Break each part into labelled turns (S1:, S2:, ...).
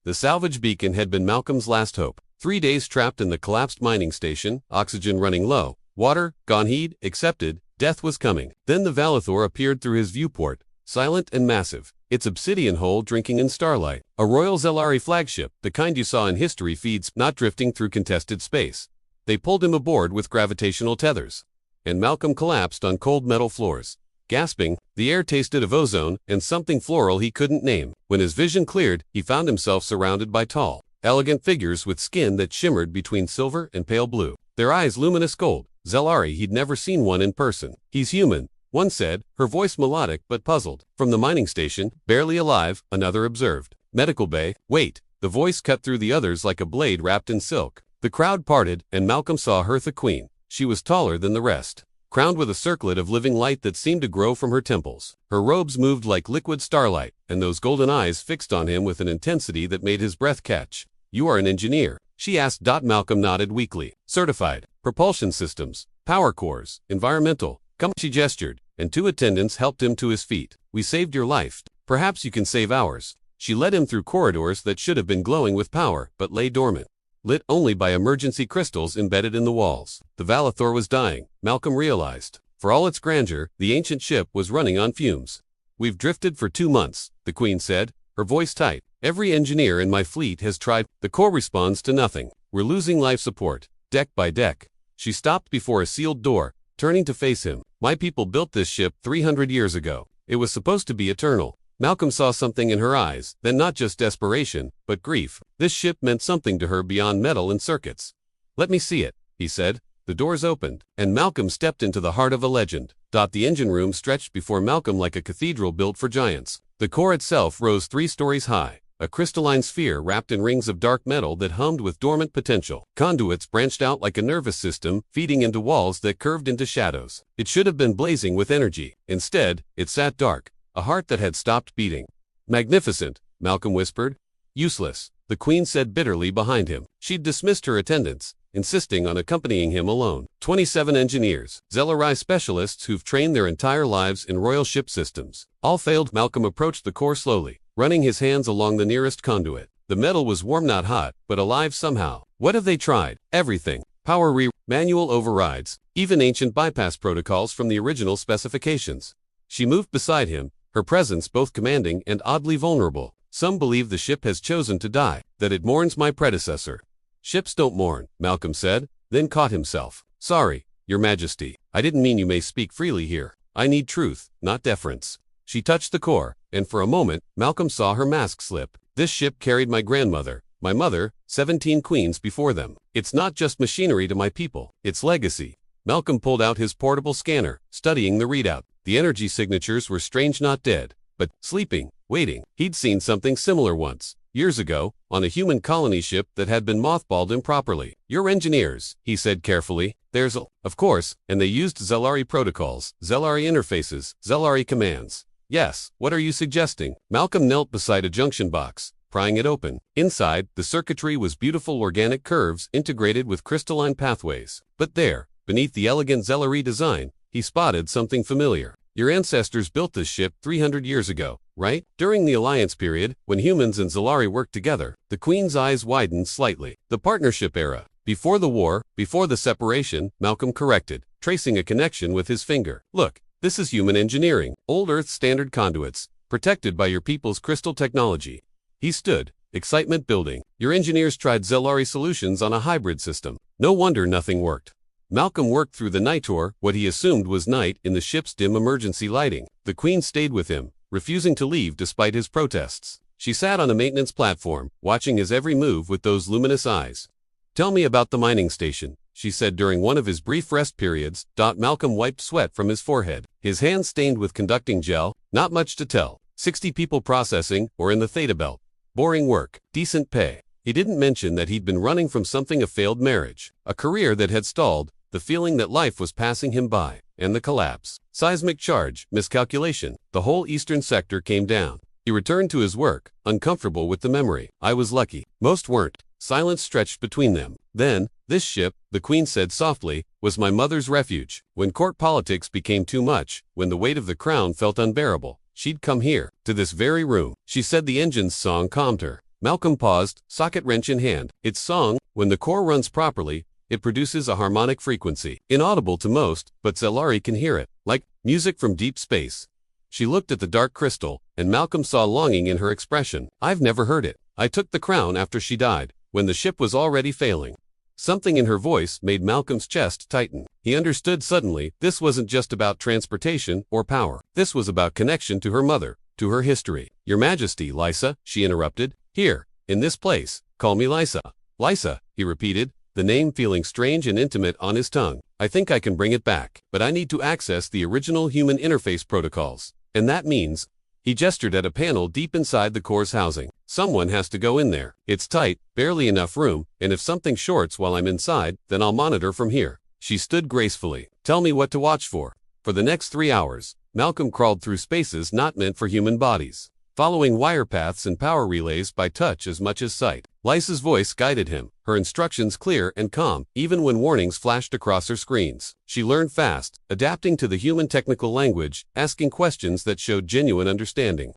S1: The salvage beacon had been Malcolm's last hope. 3 days trapped in the collapsed mining station, oxygen running low, water gone, he'd accepted death was coming. Then the Valathor appeared through his viewport, silent and massive, its obsidian hull drinking in starlight. A Royal Zelari flagship, the kind you saw in history feeds, not drifting through contested space. They pulled him aboard with gravitational tethers. And Malcolm collapsed on cold metal floors. Gasping, the air tasted of ozone and something floral he couldn't name. When his vision cleared, he found himself surrounded by tall, elegant figures with skin that shimmered between silver and pale blue. Their eyes luminous gold. Zelari, he'd never seen one in person. He's human, one said, her voice melodic but puzzled. From the mining station, barely alive, another observed. Medical bay, wait. The voice cut through the others like a blade wrapped in silk. The crowd parted, and Malcolm saw Hertha Queen. She was taller than the rest, crowned with a circlet of living light that seemed to grow from her temples. Her robes moved like liquid starlight, and those golden eyes fixed on him with an intensity that made his breath catch. You are an engineer? She asked. Malcolm nodded weakly. Certified. Propulsion systems, power cores, environmental. Come, she gestured, and 2 attendants helped him to his feet. We saved your life. Perhaps you can save ours. She led him through corridors that should have been glowing with power, but lay dormant, lit only by emergency crystals embedded in the walls. The Valathor was dying, Malcolm realized. For all its grandeur, the ancient ship was running on fumes. We've drifted for 2 months, the Queen said, her voice tight. Every engineer in my fleet has tried. The core responds to nothing. We're losing life support, deck by deck. She stopped before a sealed door, turning to face him. My people built this ship 300 years ago. It was supposed to be eternal. Malcolm saw something in her eyes, then not just desperation, but grief. This ship meant something to her beyond metal and circuits. Let me see it, he said. The doors opened, and Malcolm stepped into the heart of a legend. The engine room stretched before Malcolm like a cathedral built for giants. The core itself rose 3 stories high, a crystalline sphere wrapped in rings of dark metal that hummed with dormant potential. Conduits branched out like a nervous system, feeding into walls that curved into shadows. It should have been blazing with energy. Instead, it sat dark, a heart that had stopped beating. Magnificent, Malcolm whispered. Useless, the Queen said bitterly behind him. She'd dismissed her attendants, insisting on accompanying him alone. 27 engineers, Zelari specialists who've trained their entire lives in royal ship systems. All failed. Malcolm approached the core slowly, running his hands along the nearest conduit. The metal was warm, not hot, but alive somehow. What have they tried? Everything. Power manual overrides, even ancient bypass protocols from the original specifications. She moved beside him, her presence both commanding and oddly vulnerable. Some believe the ship has chosen to die, that it mourns my predecessor. Ships don't mourn, Malcolm said, then caught himself. Sorry, Your Majesty. I didn't mean. You may speak freely here. I need truth, not deference. She touched the core, and for a moment, Malcolm saw her mask slip. This ship carried my grandmother, my mother, 17 queens before them. It's not just machinery to my people, it's legacy. Malcolm pulled out his portable scanner, studying the readout. The energy signatures were strange, not dead, but sleeping, waiting. He'd seen something similar once, years ago, on a human colony ship that had been mothballed improperly. You're engineers, he said carefully. There's of course, and they used Zelari protocols, Zelari interfaces, Zelari commands. Yes, what are you suggesting? Malcolm knelt beside a junction box, prying it open. Inside, the circuitry was beautiful organic curves integrated with crystalline pathways. But there, beneath the elegant Zelari design, he spotted something familiar. Your ancestors built this ship 300 years ago, right? During the Alliance period, when humans and Zelari worked together, the Queen's eyes widened slightly. The partnership era. Before the war, before the separation, Malcolm corrected, tracing a connection with his finger. Look, this is human engineering, old Earth standard conduits, protected by your people's crystal technology. He stood, excitement building. Your engineers tried Zelari solutions on a hybrid system. No wonder nothing worked. Malcolm worked through the Nitor, what he assumed was night, in the ship's dim emergency lighting. The Queen stayed with him, refusing to leave despite his protests. She sat on a maintenance platform, watching his every move with those luminous eyes. Tell me about the mining station, she said during one of his brief rest periods. Malcolm wiped sweat from his forehead, his hands stained with conducting gel. Not much to tell. 60 people processing, or in the Theta Belt. Boring work, decent pay. He didn't mention that he'd been running from something: a failed marriage, a career that had stalled, the feeling that life was passing him by, and the collapse. Seismic charge, miscalculation. The whole eastern sector came down. He returned to his work, uncomfortable with the memory. I was lucky. Most weren't. Silence stretched between them. Then, this ship, the Queen said softly, was my mother's refuge. When court politics became too much, when the weight of the crown felt unbearable, she'd come here, to this very room. She said the engine's song calmed her. Malcolm paused, socket wrench in hand. Its song, when the core runs properly, it produces a harmonic frequency. Inaudible to most, but Zellari can hear it, like music from deep space. She looked at the dark crystal, and Malcolm saw longing in her expression. I've never heard it. I took the crown after she died, when the ship was already failing. Something in her voice made Malcolm's chest tighten. He understood suddenly this wasn't just about transportation or power. This was about connection to her mother, to her history. Your Majesty, Lysa, she interrupted. Here, in this place, call me Lysa. Lysa, he repeated, the name feeling strange and intimate on his tongue. I think I can bring it back, but I need to access the original human interface protocols. And that means, he gestured at a panel deep inside the core's housing. Someone has to go in there. It's tight, barely enough room, and if something shorts while I'm inside, then I'll monitor from here. She stood gracefully. Tell me what to watch for. For the next 3 hours, Malcolm crawled through spaces not meant for human bodies, following wire paths and power relays by touch as much as sight. Lysa's voice guided him, her instructions clear and calm, even when warnings flashed across her screens. She learned fast, adapting to the human technical language, asking questions that showed genuine understanding.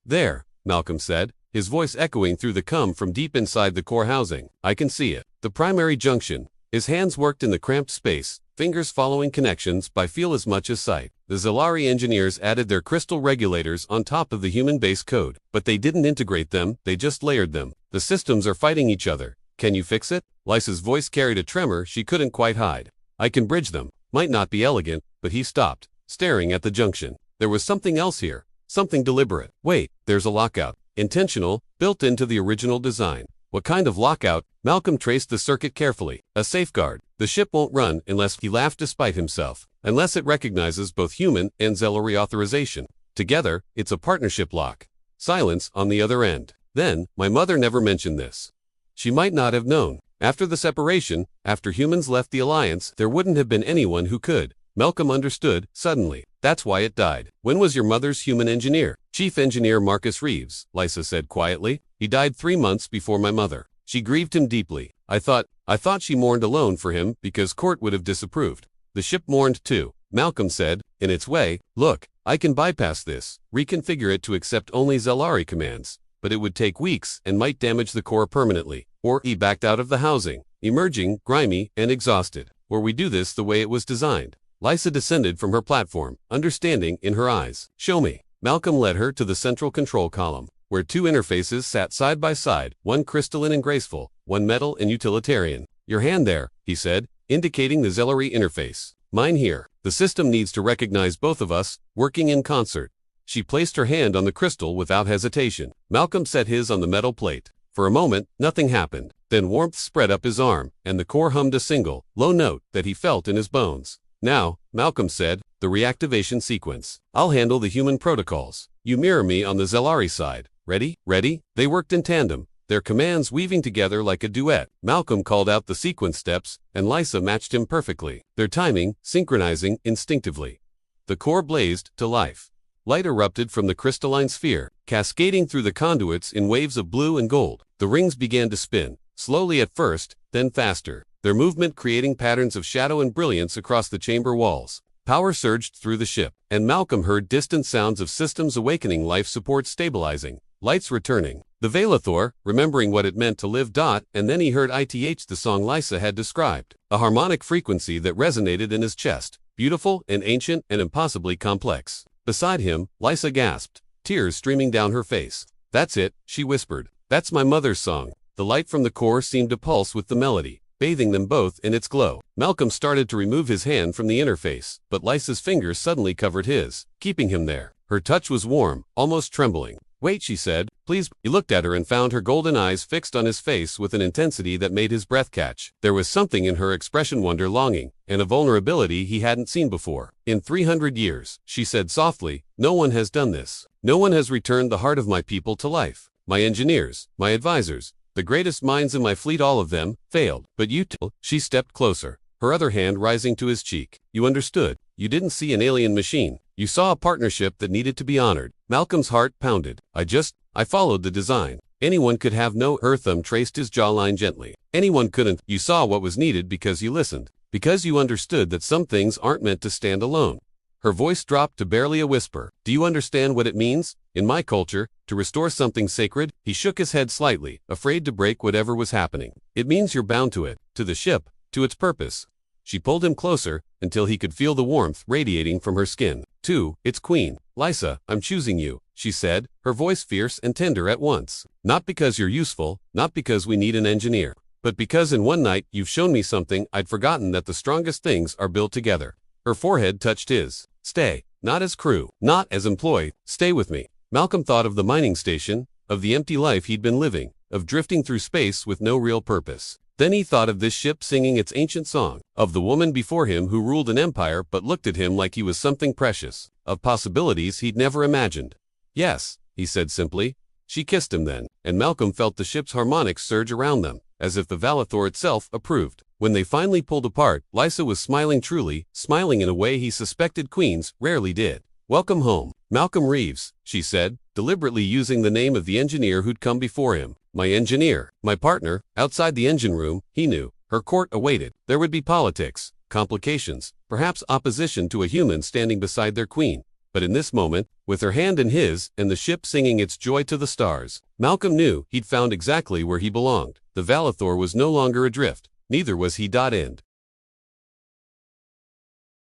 S1: There, Malcolm said, his voice echoing through the cum from deep inside the core housing. I can see it. The primary junction. His hands worked in the cramped space, fingers following connections by feel as much as sight. The Zellari engineers added their crystal regulators on top of the human base code, but they didn't integrate them, they just layered them. The systems are fighting each other. Can you fix it? Lysa's voice carried a tremor she couldn't quite hide. I can bridge them. Might not be elegant, but he stopped, staring at the junction. There was something else here, something deliberate. Wait, there's a lockout. Intentional, built into the original design. What kind of lockout? Malcolm traced the circuit carefully. A safeguard. The ship won't run unless, he laughed despite himself, unless it recognizes both human and Zellari authorization. Together, it's a partnership lock. Silence on the other end. Then, my mother never mentioned this. She might not have known. After the separation, after humans left the Alliance, there wouldn't have been anyone who could. Malcolm understood, suddenly. That's why it died. When was your mother's human engineer? Chief Engineer Marcus Reeves, Lysa said quietly. He died 3 months before my mother. She grieved him deeply. I thought she mourned alone for him because Court would have disapproved. The ship mourned too. Malcolm said, in its way, look, I can bypass this, reconfigure it to accept only Zellari commands, but it would take weeks and might damage the core permanently. Or he backed out of the housing, emerging, grimy, and exhausted. Or we do this the way it was designed. Lysa descended from her platform, understanding in her eyes. Show me. Malcolm led her to the central control column, where 2 interfaces sat side by side, one crystalline and graceful, one metal and utilitarian. Your hand there, he said, indicating the Zellari interface. Mine here. The system needs to recognize both of us, working in concert. She placed her hand on the crystal without hesitation. Malcolm set his on the metal plate. For a moment, nothing happened. Then warmth spread up his arm, and the core hummed a single, low note that he felt in his bones. Now, Malcolm said, the reactivation sequence. I'll handle the human protocols. You mirror me on the Zellari side. Ready? Ready? They worked in tandem, their commands weaving together like a duet. Malcolm called out the sequence steps, and Lysa matched him perfectly, their timing synchronizing instinctively. The core blazed to life. Light erupted from the crystalline sphere, cascading through the conduits in waves of blue and gold. The rings began to spin, slowly at first, then faster, their movement creating patterns of shadow and brilliance across the chamber walls. Power surged through the ship, and Malcolm heard distant sounds of systems awakening, life support stabilizing, lights returning. The Velothor, remembering what it meant to live. And then he heard ITH, the song Lysa had described, a harmonic frequency that resonated in his chest, beautiful and ancient and impossibly complex. Beside him, Lysa gasped, tears streaming down her face. That's it, she whispered. That's my mother's song. The light from the core seemed to pulse with the melody, bathing them both in its glow. Malcolm started to remove his hand from the interface, but Lysa's fingers suddenly covered his, keeping him there. Her touch was warm, almost trembling. Wait, she said, please. He looked at her and found her golden eyes fixed on his face with an intensity that made his breath catch. There was something in her expression, wonder, longing, and a vulnerability he hadn't seen before. In 300 years, she said softly, no one has done this. No one has returned the heart of my people to life. My engineers, my advisors, the greatest minds in my fleet, all of them, failed. But you two. She stepped closer, her other hand rising to his cheek. You understood. You didn't see an alien machine. You saw a partnership that needed to be honored. Malcolm's heart pounded. I followed the design. Anyone could have no. Her thumb traced his jawline gently. Anyone couldn't. You saw what was needed because you listened. Because you understood that some things aren't meant to stand alone. Her voice dropped to barely a whisper. Do you understand what it means? In my culture, to restore something sacred? He shook his head slightly, afraid to break whatever was happening. It means you're bound to it, to the ship, to its purpose. She pulled him closer, until he could feel the warmth radiating from her skin. To its queen. Lysa, I'm choosing you, she said, her voice fierce and tender at once. Not because you're useful, not because we need an engineer, but because in one night you've shown me something I'd forgotten, that the strongest things are built together. Her forehead touched his. Stay, not as crew, not as employee, stay with me. Malcolm thought of the mining station, of the empty life he'd been living, of drifting through space with no real purpose. Then he thought of this ship singing its ancient song, of the woman before him who ruled an empire but looked at him like he was something precious, of possibilities he'd never imagined. Yes, he said simply. She kissed him then, and Malcolm felt the ship's harmonics surge around them, as if the Valathor itself approved. When they finally pulled apart, Lysa was smiling, truly, smiling in a way he suspected queens rarely did. Welcome home, Malcolm Reeves, she said, deliberately using the name of the engineer who'd come before him. My engineer, my partner. Outside the engine room, he knew, her court awaited. There would be politics, complications, perhaps opposition to a human standing beside their queen. But in this moment, with her hand in his, and the ship singing its joy to the stars, Malcolm knew he'd found exactly where he belonged. The Valathor was no longer adrift, neither was he. End.